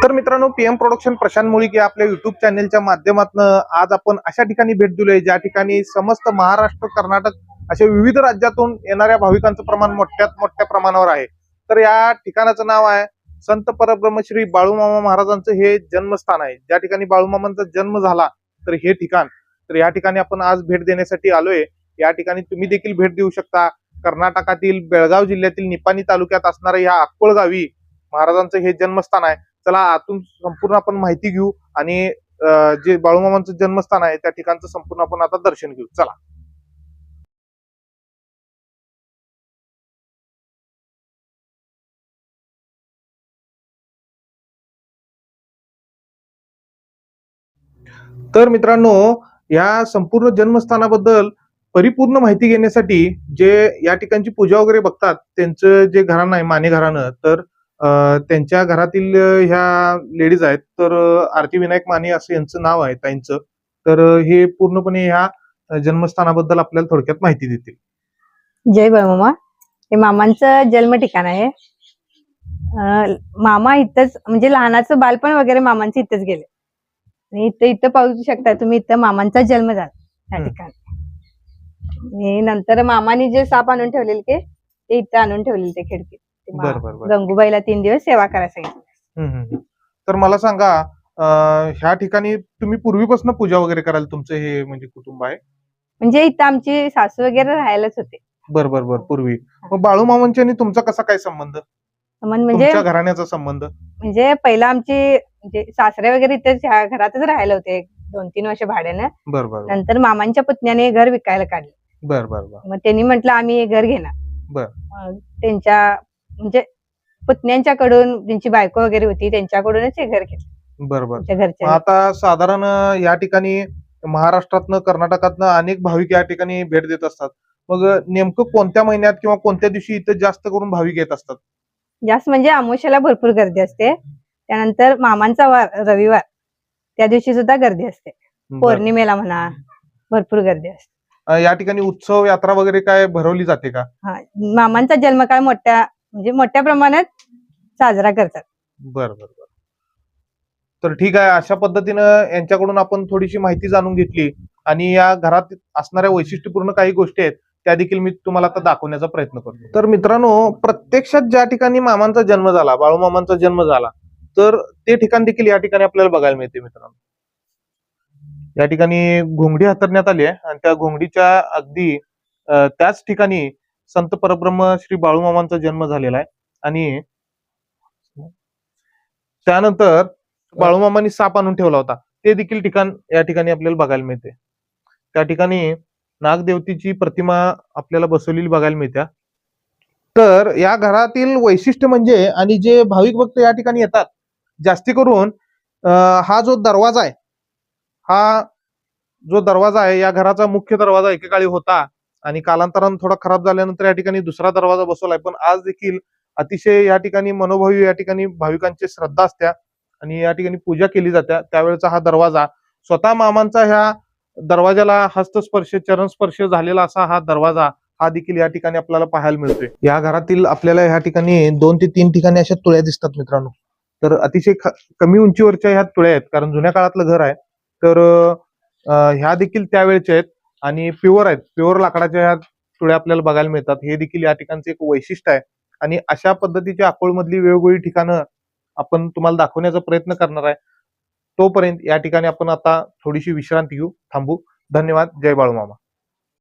तर मित्रांनो, PM production Prashant Mulik या आपल्या युट्यूब चॅनेलच्या माध्यमातून आज आपण अशा ठिकाणी भेट दिलोय ज्या ठिकाणी समस्त महाराष्ट्र, कर्नाटक अशा विविध राज्यातून येणाऱ्या भाविकांचं प्रमाण मोठ्यात मोठ्या प्रमाणावर आहे। तर या ठिकाणाचं नाव आहे संत परब्रह्म श्री बाळूमामा महाराजांचं हे जन्मस्थान आहे। ज्या ठिकाणी बाळूमामांचा जन्म झाला तर हे ठिकाण, तर या ठिकाणी आपण आज भेट देण्यासाठी आलोय। या ठिकाणी तुम्ही देखील भेट देऊ शकता। कर्नाटकातील बेळगाव जिल्ह्यातील निपाणी तालुक्यात असणाऱ्या या अक्कोळगावी महाराजांचं हे जन्मस्थान आहे। चला आतून संपूर्ण आपण माहिती घेऊ आणि जे बाळूमामांचं जन्मस्थान आहे त्या ठिकाणचं संपूर्ण आपण आता दर्शन घेऊ। चला। तर मित्रांनो, या संपूर्ण जन्मस्थानाबद्दल परिपूर्ण माहिती घेण्यासाठी जे या ठिकाणची पूजा वगैरे बघतात त्यांचं जे घराणं आहे माने घराणं, तर त्यांच्या घरातील ह्या लेडीज आहेत। तर आरती विनायक माने असं यांचं नाव आहे ताईंचं। तर हे पूर्णपणे ह्या जन्मस्थानाबद्दल आपल्याला थोडक्यात माहिती देतील। जय बाळूमामा। हे मामांचं जन्म ठिकाण आहे। मामा इथंच म्हणजे लहानाचं बालपण वगैरे मामांचं इथंच गेले आणि इथं पाहू शकता तुम्ही, इथं मामांचा जन्म झाला त्या ठिकाणी। आणि नंतर मामाने जे साप आणून ठेवलेले ते इथं आणून ठेवलेले ते खिडकीत। गंगूबाईला 3 दिवस सेवा करायला सांगितलं। तर मला सांगा, ह्या ठिकाणी तुम्ही पूर्वीपासून पूजा वगैरे करायला तुमचं हे म्हणजे कुटुंब आहे? म्हणजे इथं आमची सासू वगैरे राहायलाच होते। बरोबर पूर्वी। मग बाळूमामांची आणि तुमचा कसा काय संबंध? म्हणजे तुमच्या घराण्याचा संबंध? म्हणजे पहिला आमची म्हणजे सासरे वगैरे इथेच ह्या घरातच राहायला होते 2-3 वर्ष भाड्यानं। बरोबर। नंतर मामांच्या पुतण्याने घर विकायला काढले। बरोबर। मग त्यांनी म्हटलं आम्ही हे घर घेणार। बर। त्यांच्या म्हणजे पुतण्यांच्याकडून त्यांची बायको वगैरे होती त्यांच्याकडूनच हे घर घेतलं। बरोबर। आता साधारण या ठिकाणी महाराष्ट्रातनं, कर्नाटकातनं अनेक भाविक या ठिकाणी भेट देत असतात। मग नेमकं कोणत्या महिन्यात किंवा कोणत्या दिवशी इथं जास्त करून भाविक येत असतात? जास्त म्हणजे अमावस्येला भरपूर गर्दी असते। त्यानंतर मामांचा वार रविवार त्या दिवशी सुद्धा गर्दी असते। पौर्णिमेला म्हणा भरपूर गर्दी असते। या ठिकाणी उत्सव यात्रा वगैरे काय भरवली जाते का? मामांचा जन्मकाळ मोठ्या प्रमाणात साजरा करतात। बरोबर। तर ठीक आहे, अशा पद्धतीनं यांच्याकडून आपण थोडीशी माहिती जाणून घेतली आणि या घरात असणाऱ्या वैशिष्ट्यपूर्ण काही गोष्टी आहेत त्या देखील मी तुम्हाला आता दाखवण्याचा प्रयत्न करतो। तर मित्रांनो, प्रत्यक्षात ज्या ठिकाणी मामांचा जन्म झाला, बाळूमामांचा जन्म झाला, तर ते ठिकाण देखील या ठिकाणी आपल्याला बघायला मिळते। मित्रांनो, या ठिकाणी घोंगडी हातरण्यात आली आहे आणि त्या घोंगडीच्या अगदी त्याच ठिकाणी संत परब्रह्म श्री बाळूमामांचा जन्म झालेला आहे। आणि त्यानंतर बाळूमामांनी साप आणून ठेवला होता ते देखील ठिकाण या ठिकाणी आपल्याला बघायला मिळते। त्या ठिकाणी नागदेवतीची प्रतिमा आपल्याला बसवलेली बघायला मिळते। तर या घरातील वैशिष्ट्य म्हणजे, आणि जे भाविक भक्त या ठिकाणी येतात जास्ती करून, हा जो दरवाजा आहे, हा जो दरवाजा आहे या घराचा मुख्य दरवाजा एकेकाळी होता आणि कालांतराने थोडा खराब झाल्यानंतर या ठिकाणी दुसरा दरवाजा बसवलाय। पण आज देखील अतिशय या ठिकाणी मनोभावी या ठिकाणी भाविकांची श्रद्धा असत्या आणि या ठिकाणी पूजा केली जाते। त्यावेळेचा हा दरवाजा स्वतः मामांचा ह्या दरवाजाला हस्तस्पर्श, चरणस्पर्श झालेला असा हा दरवाजा हा देखील या ठिकाणी आपल्याला पाहायला मिळतोय। या घरातील आपल्याला या ठिकाणी 2 ते 3 ठिकाणी अशा तुळ्या दिसतात मित्रांनो। तर अतिशय कमी उंचीवरच्या ह्या तुळ्या आहेत, कारण जुन्या काळातलं घर आहे। तर ह्या देखील त्यावेळेच्या आहेत आणि प्युअर आहेत, प्युअर लाकडाच्या ह्या तुळ्या आपल्याला बघायला मिळतात। हे देखील या ठिकाणचे एक वैशिष्ट्य आहे आणि अशा पद्धतीच्या अकोलमधली वेगवेगळी ठिकाणं आपण तुम्हाला दाखवण्याचा प्रयत्न करणार आहे। तोपर्यंत या ठिकाणी आपण आता थोडीशी विश्रांती घेऊ, थांबू। धन्यवाद। जय बाळूमामा।